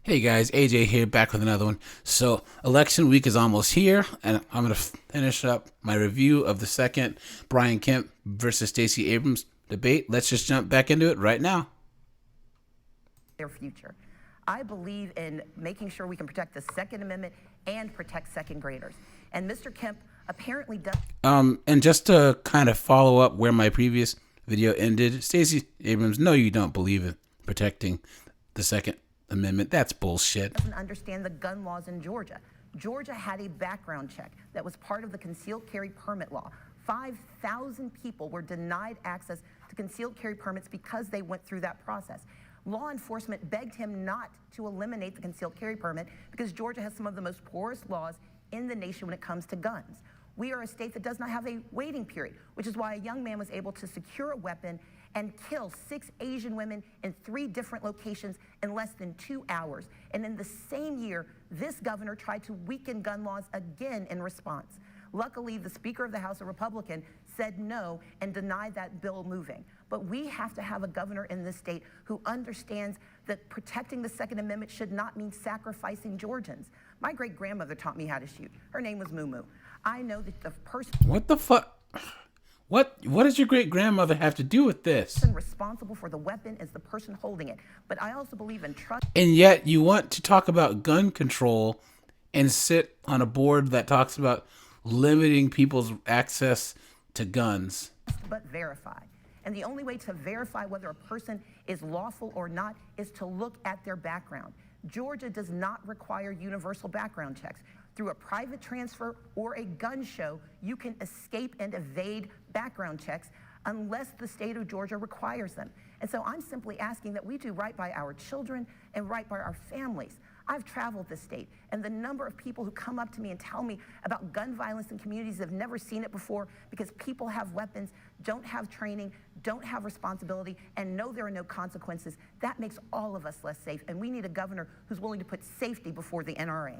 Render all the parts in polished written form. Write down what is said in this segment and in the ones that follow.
Hey guys, AJ here, back with another one. So, election week is almost here, and I'm going to finish up my review of the second Brian Kemp versus Stacey Abrams debate. Let's just jump back into it right now. Their future. I believe in making sure we can protect the Second Amendment and protect second graders. And Mr. Kemp apparently does. And just to kind of follow up where my previous video ended, Stacey Abrams, no, you don't believe in protecting the Second Amendment. That's bullshit. Doesn't understand the gun laws in Georgia. Georgia had a background check that was part of the concealed carry permit law. 5,000 people were denied access to concealed carry permits because they went through that process. Law enforcement begged him not to eliminate the concealed carry permit because Georgia has some of the most porous laws in the nation when it comes to guns. We are a state that does not have a waiting period, which is why a young man was able to secure a weapon and kill 6 Asian women in 3 different locations in less than 2 hours. And in the same year, this governor tried to weaken gun laws again in response. Luckily, the Speaker of the House, a Republican, said no and denied that bill moving. But we have to have a governor in this state who understands that protecting the Second Amendment should not mean sacrificing Georgians. My great-grandmother taught me how to shoot. Her name was Moo Moo. I know that the person... What the fuck? What does your great-grandmother have to do with this? The person responsible for the weapon is the person holding it. But I also believe in trust... And yet you want to talk about gun control and sit on a board that talks about limiting people's access to guns. But verify. And the only way to verify whether a person is lawful or not is to look at their background. Georgia does not require universal background checks. Through a private transfer or a gun show, you can escape and evade background checks unless the state of Georgia requires them. And so I'm simply asking that we do right by our children and right by our families. I've traveled this state, and the number of people who come up to me and tell me about gun violence in communities that have never seen it before because people have weapons, don't have training, don't have responsibility, and know there are no consequences, that makes all of us less safe. And we need a governor who's willing to put safety before the NRA.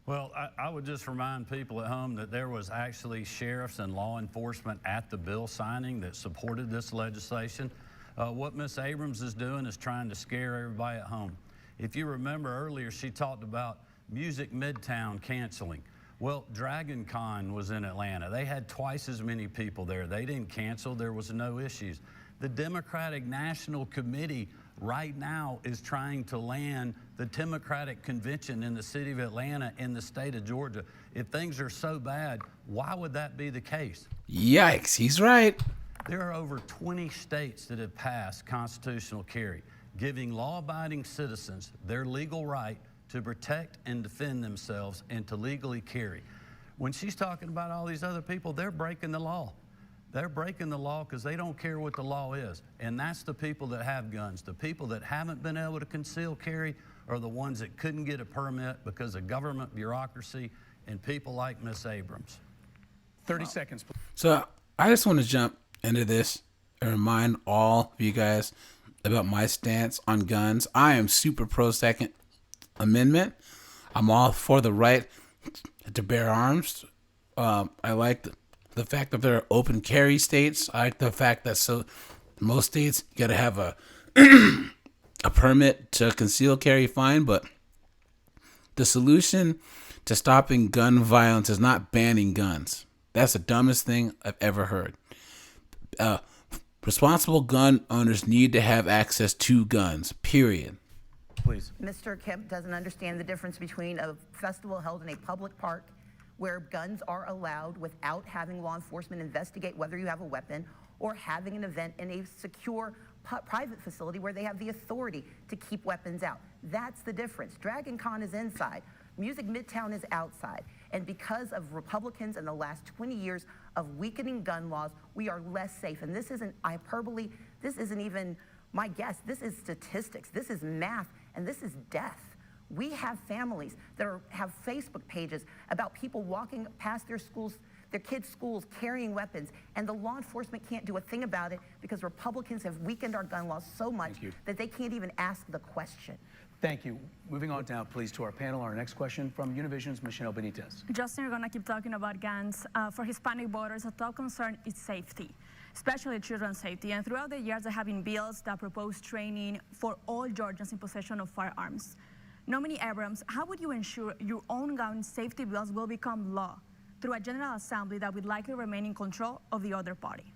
Well, I would just remind people at home that there was actually sheriffs and law enforcement at the bill signing that supported this legislation. What Ms. Abrams is doing is trying to scare everybody at home. If you remember earlier, she talked about Music Midtown canceling. Well, Dragon Con was in Atlanta. They had twice as many people there. They didn't cancel. There was no issues. The Democratic National Committee right now is trying to land the Democratic Convention in the city of Atlanta in the state of Georgia. If things are so bad, why would that be the case? Yikes, he's right. There are over 20 states that have passed constitutional carry, giving law-abiding citizens their legal right to protect and defend themselves and to legally carry. When she's talking about all these other people, they're breaking the law. They're breaking the law because they don't care what the law is. And that's the people that have guns. The people that haven't been able to conceal carry are the ones that couldn't get a permit because of government bureaucracy and people like Ms. Abrams. 30 seconds. So I just want to jump into this and remind all of you guys about my stance on guns. I am super pro Second Amendment. I'm all for the right to bear arms. I like the fact that there are open carry states. I like the fact that most states you got to have a a permit to conceal carry fine, but the solution to stopping gun violence is not banning guns. That's the dumbest thing I've ever heard. Responsible gun owners need to have access to guns, period. Please. Mr. Kemp doesn't understand the difference between a festival held in a public park where guns are allowed without having law enforcement investigate whether you have a weapon, or having an event in a secure private facility where they have the authority to keep weapons out. That's the difference. Dragon Con is inside. Music Midtown is outside. And because of Republicans in the last 20 years of weakening gun laws, we are less safe. And this isn't hyperbole. This isn't even my guess. This is statistics. This is math. And this is death. We have families that have Facebook pages about people walking past their schools, their kids' schools, carrying weapons, and the law enforcement can't do a thing about it because Republicans have weakened our gun laws so much that they can't even ask the question. Thank you. Moving on now, please, to our panel. Our next question from Univision's Michelle Benitez. Justin, you're going to keep talking about guns. For Hispanic voters, a top concern is safety, especially children's safety. And throughout the years, there have been bills that propose training for all Georgians in possession of firearms. Nominee Abrams, how would you ensure your own gun safety bills will become law through a General Assembly that would likely remain in control of the other party?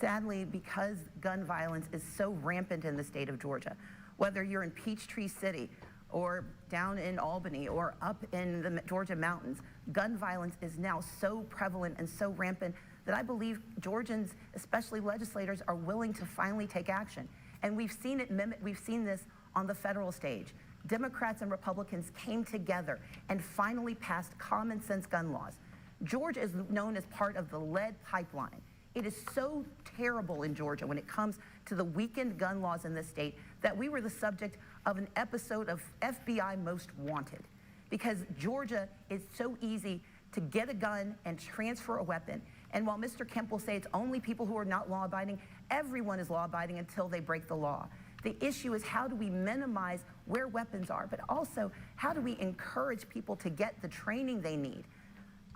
Sadly, because gun violence is so rampant in the state of Georgia, whether you're in Peachtree City or down in Albany or up in the Georgia mountains, gun violence is now so prevalent and so rampant that I believe Georgians, especially legislators, are willing to finally take action. And we've seen this on the federal stage. Democrats and Republicans came together and finally passed common sense gun laws. Georgia is known as part of the lead pipeline. It is so terrible in Georgia when it comes to the weakened gun laws in this state that we were the subject of an episode of FBI Most Wanted, because Georgia is so easy to get a gun and transfer a weapon. And while Mr. Kemp will say it's only people who are not law-abiding, everyone is law-abiding until they break the law. The issue is, how do we minimize where weapons are, but also how do we encourage people to get the training they need?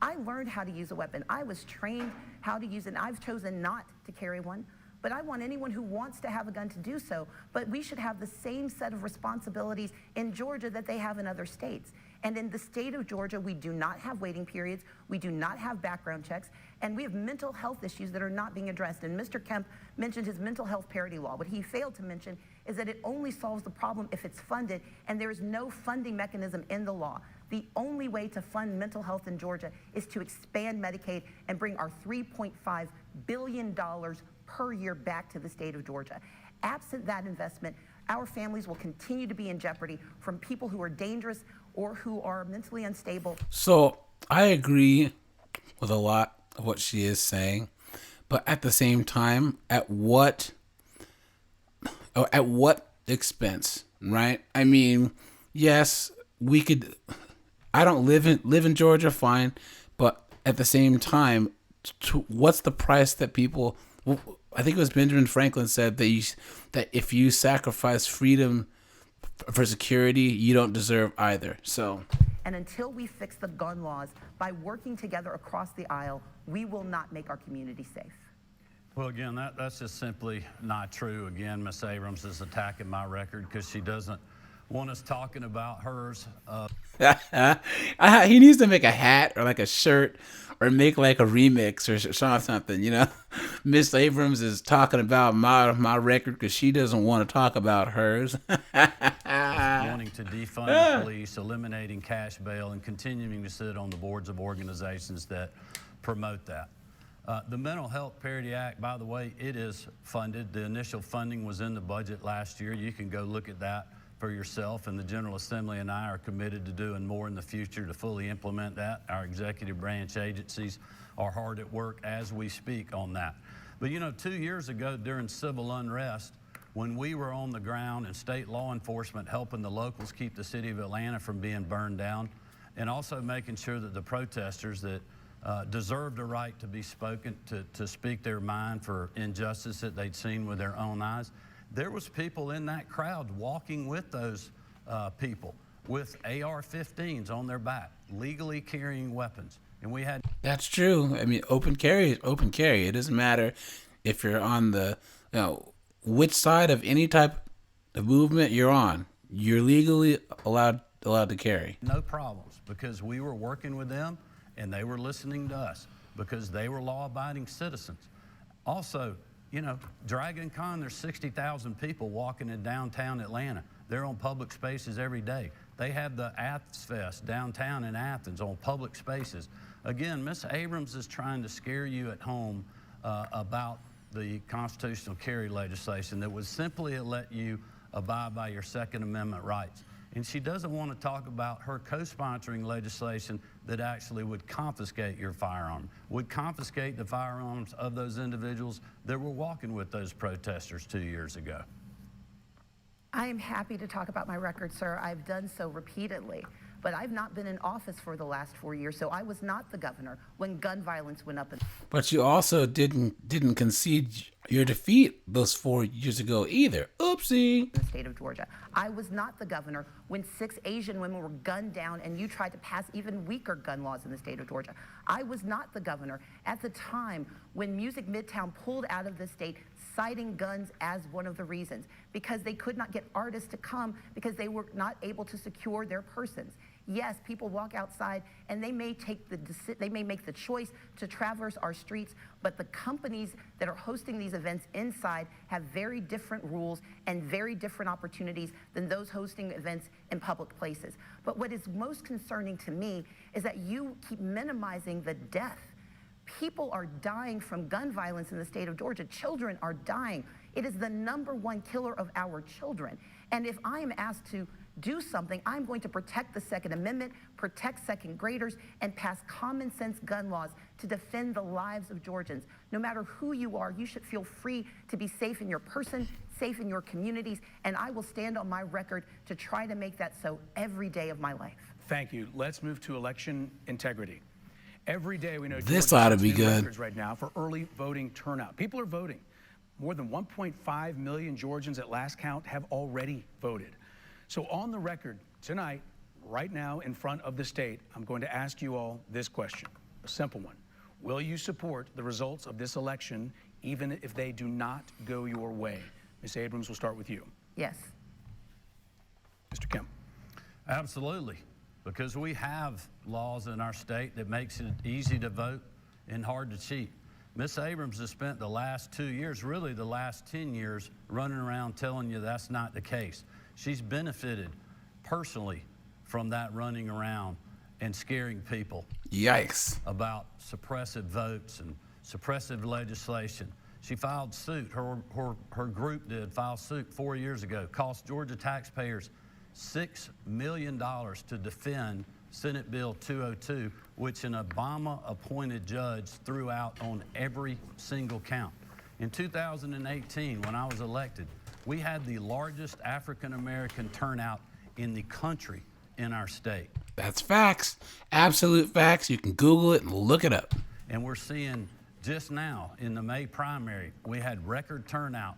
I learned how to use a weapon. I was trained how to use it, and I've chosen not to carry one. But I want anyone who wants to have a gun to do so. But we should have the same set of responsibilities in Georgia that they have in other states. And in the state of Georgia, we do not have waiting periods. We do not have background checks. And we have mental health issues that are not being addressed. And Mr. Kemp mentioned his mental health parity law. What he failed to mention is that it only solves the problem if it's funded, and there is no funding mechanism in the law. The only way to fund mental health in Georgia is to expand Medicaid and bring our $3.5 billion per year back to the state of Georgia. Absent that investment, our families will continue to be in jeopardy from people who are dangerous or who are mentally unstable. So I agree with a lot of what she is saying, but at the same time, at what expense, right? I mean, yes, we could. I don't live in Georgia, fine, but at the same time, what's the price that people? I think it was Benjamin Franklin said that if you sacrifice freedom for security, you don't deserve either. So, and until we fix the gun laws by working together across the aisle, we will not make our community safe. Well, again, that's just simply not true. Again, Ms. Abrams is attacking my record because she doesn't want us talking about hers. He needs to make a hat or like a shirt or make like a remix or something, you know. Miss Abrams is talking about my record because she doesn't want to talk about hers. Wanting to defund the police, eliminating cash bail, and continuing to sit on the boards of organizations that promote that. The Mental Health Parity Act, by the way, it is funded. The initial funding was in the budget last year. You can go look at that for yourself, and the General Assembly and I are committed to doing more in the future to fully implement that. Our executive branch agencies are hard at work as we speak on that. But you know, 2 years ago during civil unrest, when we were on the ground and state law enforcement helping the locals keep the city of Atlanta from being burned down, and also making sure that the protesters that deserved a right to be spoken, to speak their mind for injustice that they'd seen with their own eyes, there was people in that crowd walking with those people with AR-15s on their back, legally carrying weapons. And we had... That's true. I mean, open carry is open carry. It doesn't matter if you're on the, you know, which side of any type of movement you're on. You're legally allowed to carry. No problems, because we were working with them and they were listening to us because they were law-abiding citizens. Also, you know, Dragon Con, there's 60,000 people walking in downtown Atlanta. They're on public spaces every day. They have the Athens Fest downtown in Athens on public spaces. Again, Ms. Abrams is trying to scare you at home about the constitutional carry legislation that would simply let you abide by your Second Amendment rights. And she doesn't want to talk about her co-sponsoring legislation that actually would confiscate your firearm, would confiscate the firearms of those individuals that were walking with those protesters 2 years ago. I am happy to talk about my record, sir. I've done so repeatedly, but I've not been in office for the last 4 years, so I was not the governor when gun violence went up. But you also didn't concede your defeat those 4 years ago either. Oopsie. The state of Georgia. I was not the governor when 6 Asian women were gunned down and you tried to pass even weaker gun laws in the state of Georgia. I was not the governor at the time when Music Midtown pulled out of the state, citing guns as one of the reasons, because they could not get artists to come because they were not able to secure their persons. Yes, people walk outside and they may make the choice to traverse our streets, but the companies that are hosting these events inside have very different rules and very different opportunities than those hosting events in public places. But what is most concerning to me is that you keep minimizing the death. People are dying from gun violence in the state of Georgia. Children are dying. It is the #1 killer of our children. And if I am asked to do something, I'm going to protect the Second Amendment, protect second graders, and pass common sense gun laws to defend the lives of Georgians. No matter who you are, you should feel free to be safe in your person, safe in your communities, and I will stand on my record to try to make that so every day of my life. Thank you. Let's move to election integrity. Every day we know This Georgia ought to sets be new good. records right now for early voting turnout. People are voting. More than 1.5 million Georgians at last count have already voted. So on the record tonight, right now in front of the state, I'm going to ask you all this question, a simple one. Will you support the results of this election even if they do not go your way? Ms. Abrams, we'll start with you. Yes. Mr. Kemp. Absolutely, because we have laws in our state that makes it easy to vote and hard to cheat. Ms. Abrams has spent the last 2 years, really the last 10 years, running around telling you that's not the case. She's benefited personally from that running around and scaring people. Yikes. About suppressive votes and suppressive legislation. She filed suit, her group did file suit 4 years ago, cost Georgia taxpayers $6 million to defend Senate Bill 202, which an Obama-appointed judge threw out on every single count. In 2018, when I was elected, we had the largest African-American turnout in the country in our state. That's facts. Absolute facts. You can Google it and look it up. And we're seeing just now in the May primary, we had record turnout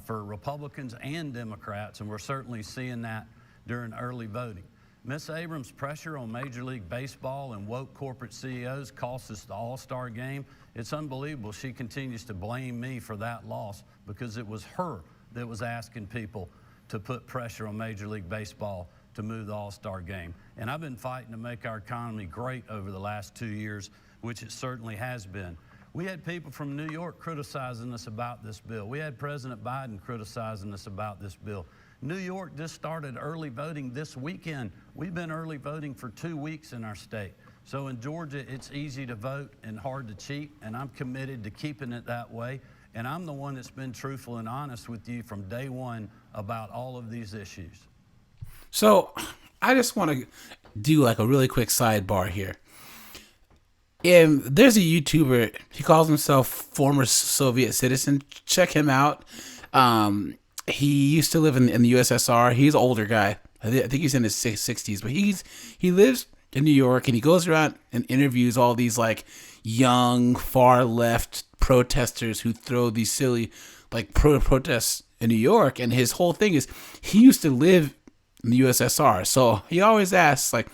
for Republicans and Democrats, and we're certainly seeing that during early voting. Ms. Abrams' pressure on Major League Baseball and woke corporate CEOs cost us the All-Star game. It's unbelievable she continues to blame me for that loss because it was her that was asking people to put pressure on Major League Baseball to move the All-Star game. And I've been fighting to make our economy great over the last 2 years, which it certainly has been. We had people from New York criticizing us about this bill. We had President Biden criticizing us about this bill. New York just started early voting this weekend. We've been early voting for 2 weeks in our state. So in Georgia, it's easy to vote and hard to cheat, and I'm committed to keeping it that way. And I'm the one that's been truthful and honest with you from day one about all of these issues. So I just want to do like a really quick sidebar here. And there's a YouTuber, he calls himself former Soviet citizen. Check him out. He used to live in the USSR. He's an older guy. I think he's in his 60s, but he lives in New York, and he goes around and interviews all these like young far left protesters who throw these silly like protests in New York. And his whole thing is he used to live in the USSR, so he always asks like,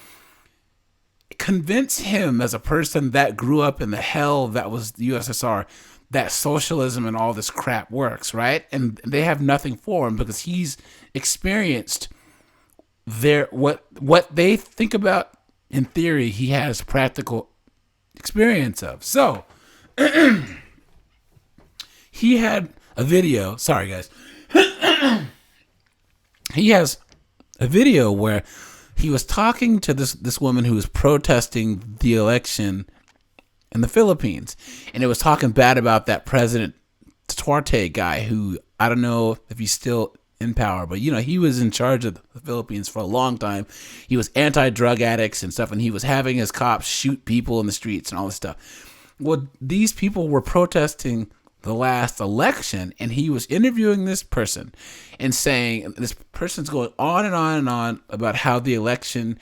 convince him as a person that grew up in the hell that was the USSR that socialism and all this crap works, right? And they have nothing for him because he's experienced what they think about in theory, he has practical experience of. So he had a video, sorry guys. He has a video where he was talking to this woman who was protesting the election in the Philippines, and it was talking bad about that President Duterte guy who, I don't know if he's still in power, but he was in charge of the Philippines for a long time. He was anti-drug addicts and stuff, and he was having his cops shoot people in the streets and all this stuff. Well, these people were protesting the last election, and he was interviewing this person and saying, this person's going on and on and on about how the election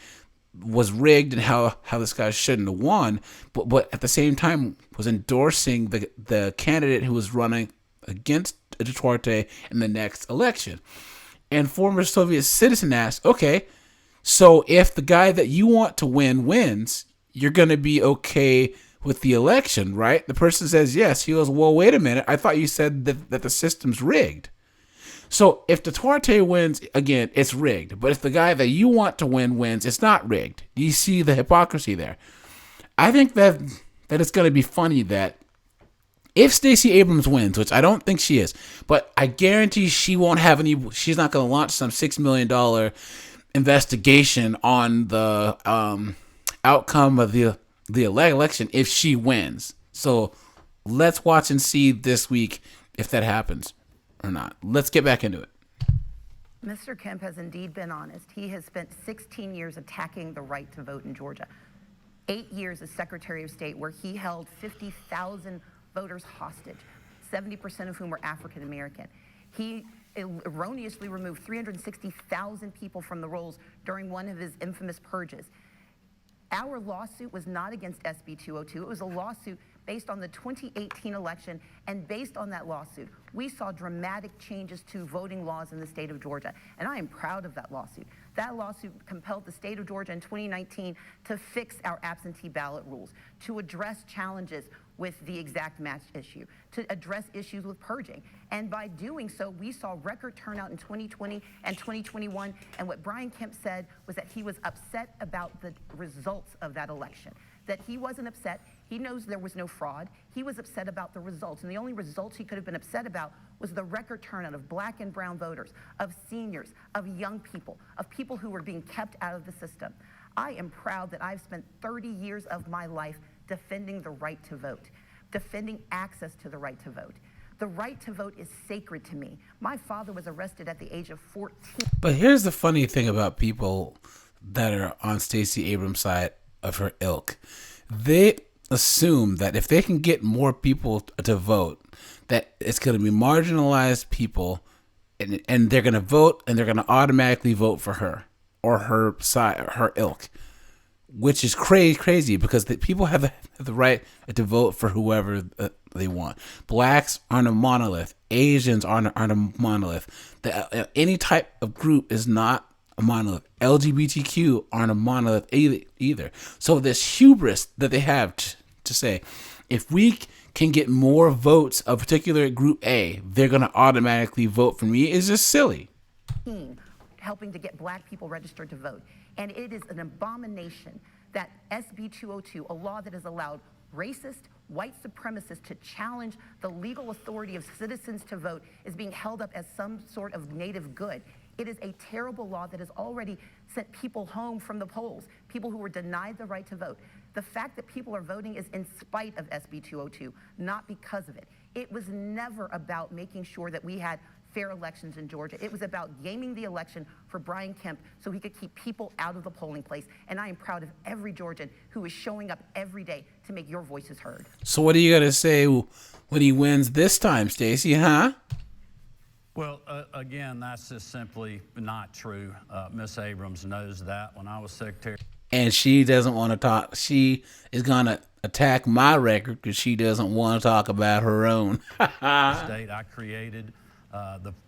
was rigged and how this guy shouldn't have won, but at the same time was endorsing the candidate who was running against Duterte in the next election. And former Soviet citizen asked, okay, so if the guy that you want to win wins, you're going to be okay with the election, right? The person says yes. He goes, well, wait a minute. I thought you said that the system's rigged. So if Duterte wins, again, it's rigged. But if the guy that you want to win wins, it's not rigged. Do you see the hypocrisy there? I think that it's going to be funny that if Stacey Abrams wins, which I don't think she is, but I guarantee she won't have any, she's not going to launch some $6 million investigation on the outcome of the election if she wins. So let's watch and see this week if that happens or not. Let's get back into it. Mr. Kemp has indeed been honest. He has spent 16 years attacking the right to vote in Georgia. 8 years as Secretary of State, where he held 50,000 voters hostage, 70% of whom were African American. He erroneously removed 360,000 people from the rolls during one of his infamous purges. Our lawsuit was not against SB 202. It was a lawsuit based on the 2018 election, and based on that lawsuit, we saw dramatic changes to voting laws in the state of Georgia, and I am proud of that lawsuit. That lawsuit compelled the state of Georgia in 2019 to fix our absentee ballot rules, to address challenges with the exact match issue, to address issues with purging. And by doing so, we saw record turnout in 2020 and 2021. And what Brian Kemp said was that he was upset about the results of that election, that he wasn't upset. He knows there was no fraud. He was upset about the results. And the only results he could have been upset about was the record turnout of black and brown voters, of seniors, of young people, of people who were being kept out of the system. I am proud that I've spent 30 years of my life defending the right to vote, defending access to the right to vote. The right to vote is sacred to me. My father was arrested at the age of 14. But here's the funny thing about people that are on Stacey Abrams' side of her ilk. They assume that if they can get more people to vote, that it's going to be marginalized people, and they're going to vote, and they're going to automatically vote for her or her side, or her ilk, which is crazy because the people have the right to vote for whoever they want. Blacks aren't a monolith. Asians aren't a monolith. Any type of group is not a monolith. LGBTQ aren't a monolith either. So this hubris that they have to say, if we can get more votes of particular group A, they're going to automatically vote for me is just silly. Helping to get black people registered to vote. And it is an abomination that SB 202, a law that has allowed racist, white supremacists to challenge the legal authority of citizens to vote, is being held up as some sort of native good. It is a terrible law that has already sent people home from the polls, people who were denied the right to vote. The fact that people are voting is in spite of SB 202, not because of it. It was never about making sure that we had fair elections in Georgia. It was about gaming the election for Brian Kemp so he could keep people out of the polling place. And I am proud of every Georgian who is showing up every day to make your voices heard. So what are you going to say when he wins this time, Stacey, huh? Well, again, that's just simply not true. Miss Abrams knows that. When I was Secretary, and she doesn't want to talk. She is going to attack my record because she doesn't want to talk about her own. state, I created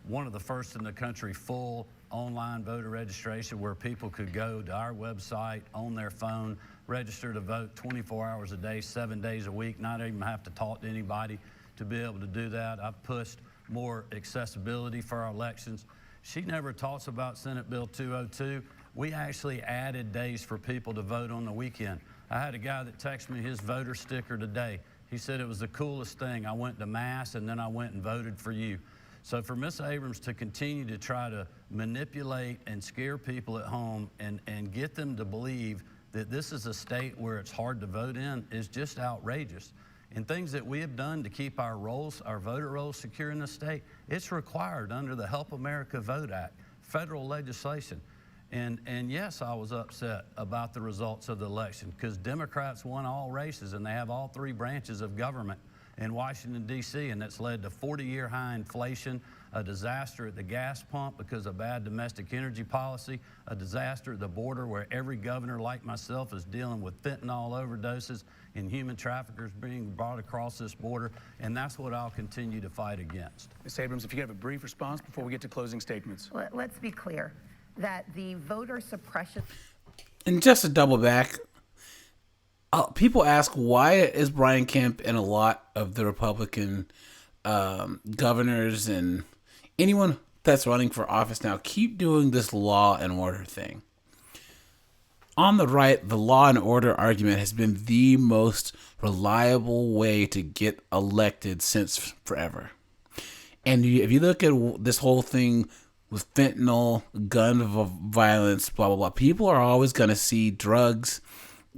one of the first in the country full online voter registration, where people could go to our website on their phone, register to vote 24 hours a day, 7 days a week, not even have to talk to anybody to be able to do that. I've pushed more accessibility for our elections. She never talks about Senate Bill 202. We actually added days for people to vote on the weekend. I had a guy that texted me his voter sticker today. He said it was the coolest thing. I went to Mass and then I went and voted for you. So for Ms. Abrams to continue to try to manipulate and scare people at home and get them to believe that this is a state where it's hard to vote in is just outrageous. And things that we have done to keep our rolls, our voter rolls secure in the state, it's required under the Help America Vote Act, federal legislation. And yes, I was upset about the results of the election because Democrats won all races and they have all three branches of government in Washington, D.C., and that's led to 40-year high inflation, a disaster at the gas pump because of bad domestic energy policy, a disaster at the border where every governor like myself is dealing with fentanyl overdoses and human traffickers being brought across this border, and that's what I'll continue to fight against. Ms. Abrams, if you could have a brief response before we get to closing statements. Let's be clear that the voter suppression... And just to double back, people ask, why is Brian Kemp and a lot of the Republican governors and anyone that's running for office now keep doing this law and order thing? On the right, the law and order argument has been the most reliable way to get elected since forever. And if you look at this whole thing with fentanyl, gun violence, blah, blah, blah, people are always going to see drugs,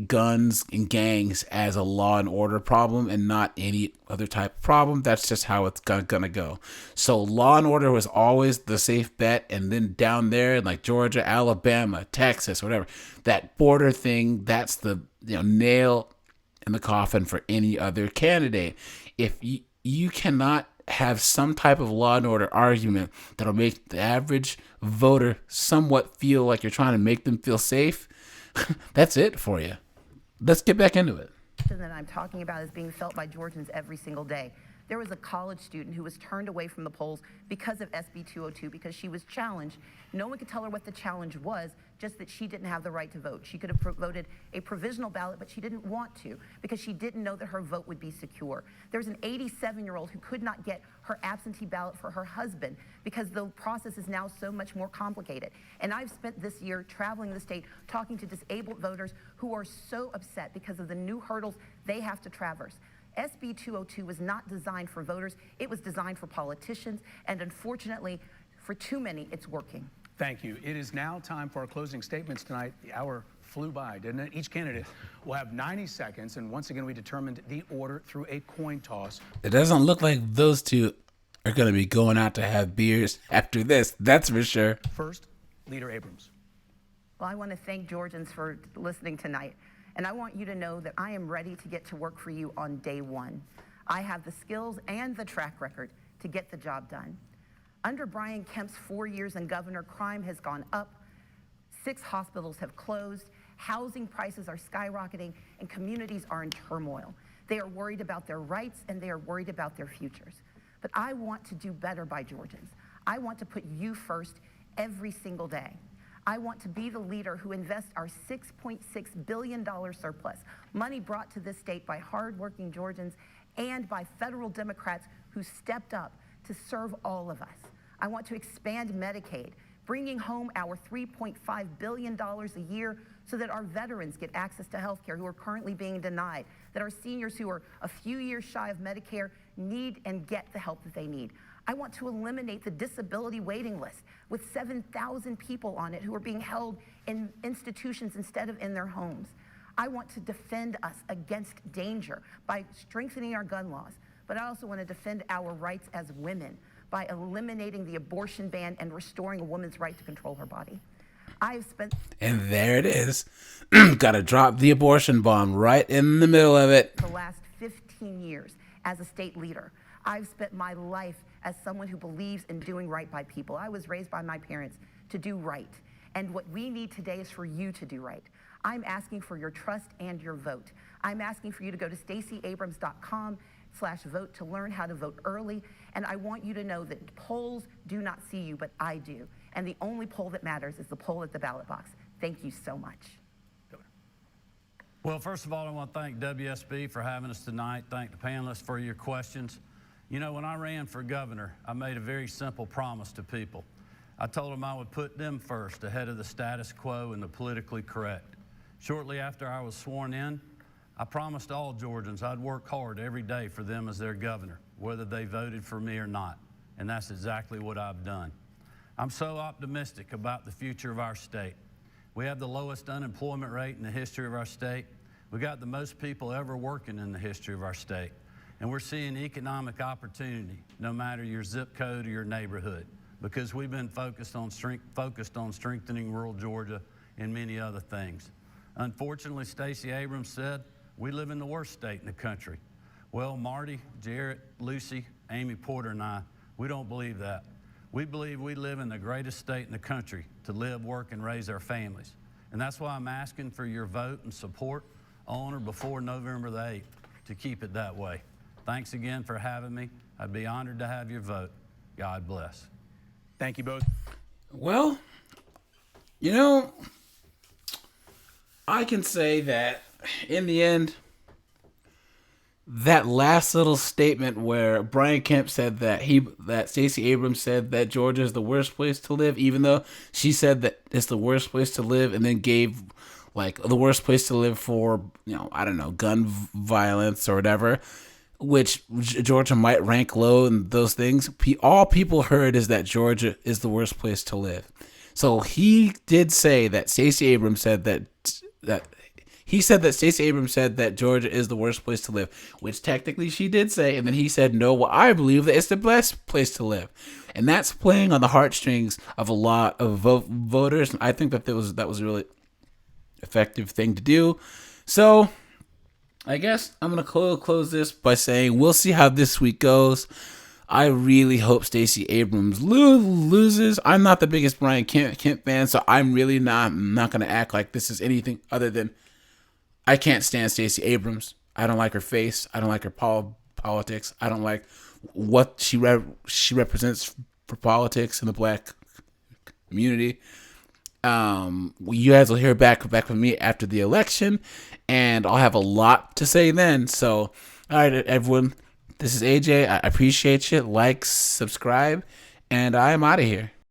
guns, and gangs as a law and order problem and not any other type of problem. That's just how it's gonna go. So law and order was always the safe bet, and then down there in like Georgia, Alabama, Texas, whatever, that border thing, that's the nail in the coffin for any other candidate. If you cannot have some type of law and order argument that'll make the average voter somewhat feel like you're trying to make them feel safe, that's it for you. Let's get back into it. That I'm talking about is being felt by Georgians every single day. There was a college student who was turned away from the polls because of SB 202, because she was challenged. No one could tell her what the challenge was, just that she didn't have the right to vote. She could have voted a provisional ballot, but she didn't want to because she didn't know that her vote would be secure. There's an 87-year-old who could not get her absentee ballot for her husband because the process is now so much more complicated. And I've spent this year traveling the state talking to disabled voters who are so upset because of the new hurdles they have to traverse. SB 202 was not designed for voters. It was designed for politicians, and unfortunately, for too many, it's working. Thank you. It is now time for our closing statements tonight. The hour flew by, didn't it? Each candidate will have 90 seconds, and once again, we determined the order through a coin toss. It doesn't look like those two are going to be going out to have beers after this, that's for sure. First, Leader Abrams. Well, I want to thank Georgians for listening tonight. And I want you to know that I am ready to get to work for you on day one. I have the skills and the track record to get the job done. Under Brian Kemp's 4 years in governor, crime has gone up, 6 hospitals have closed, housing prices are skyrocketing, and communities are in turmoil. They are worried about their rights and they are worried about their futures. But I want to do better by Georgians. I want to put you first every single day. I want to be the leader who invests our $6.6 billion surplus, money brought to this state by hardworking Georgians and by federal Democrats who stepped up to serve all of us. I want to expand Medicaid, bringing home our $3.5 billion a year so that our veterans get access to health care who are currently being denied, that our seniors who are a few years shy of Medicare need and get the help that they need. I want to eliminate the disability waiting list with 7,000 people on it who are being held in institutions instead of in their homes. I want to defend us against danger by strengthening our gun laws, but I also want to defend our rights as women by eliminating the abortion ban and restoring a woman's right to control her body. I've spent... And there it is. Got to drop the abortion bomb right in the middle of it. The last 15 years as a state leader. I've spent my life as someone who believes in doing right by people. I was raised by my parents to do right. And what we need today is for you to do right. I'm asking for your trust and your vote. I'm asking for you to go to StaceyAbrams.com/vote to learn how to vote early. And I want you to know that polls do not see you, but I do. And the only poll that matters is the poll at the ballot box. Thank you so much. Well, first of all, I want to thank WSB for having us tonight. Thank the panelists for your questions. You know, when I ran for governor, I made a very simple promise to people. I told them I would put them first, ahead of the status quo and the politically correct. Shortly after I was sworn in, I promised all Georgians I'd work hard every day for them as their governor, whether they voted for me or not. And that's exactly what I've done. I'm so optimistic about the future of our state. We have the lowest unemployment rate in the history of our state. We got the most people ever working in the history of our state. And we're seeing economic opportunity, no matter your zip code or your neighborhood, because we've been focused on strengthening rural Georgia and many other things. Unfortunately, Stacey Abrams said, we live in the worst state in the country. Well, Marty, Jarrett, Lucy, Amy Porter, and I, we don't believe that. We believe we live in the greatest state in the country to live, work, and raise our families. And that's why I'm asking for your vote and support on or before November the 8th to keep it that way. Thanks again for having me. I'd be honored to have your vote. God bless. Thank you both. Well, you know, I can say that in the end, that last little statement where Brian Kemp said that Stacey Abrams said that Georgia is the worst place to live, even though she said that it's the worst place to live, and then gave like the worst place to live for, I don't know, gun violence or whatever, which Georgia might rank low in those things. All people heard is that Georgia is the worst place to live. So he did say that Stacey Abrams said that Stacey Abrams said that Georgia is the worst place to live, which technically she did say, and then he said, no, well, I believe that it's the best place to live. And that's playing on the heartstrings of a lot of voters. And I think that was a really effective thing to do. So I guess I'm going to close this by saying we'll see how this week goes. I really hope Stacey Abrams loses. I'm not the biggest Brian Kemp fan, so I'm really not going to act like this is anything other than I can't stand Stacey Abrams. I don't like her face. I don't like her politics. I don't like what she represents for politics in the black community. You guys will hear back from me after the election, and I'll have a lot to say then. So, all right, everyone, this is AJ. I appreciate you. Like, subscribe, and I am out of here.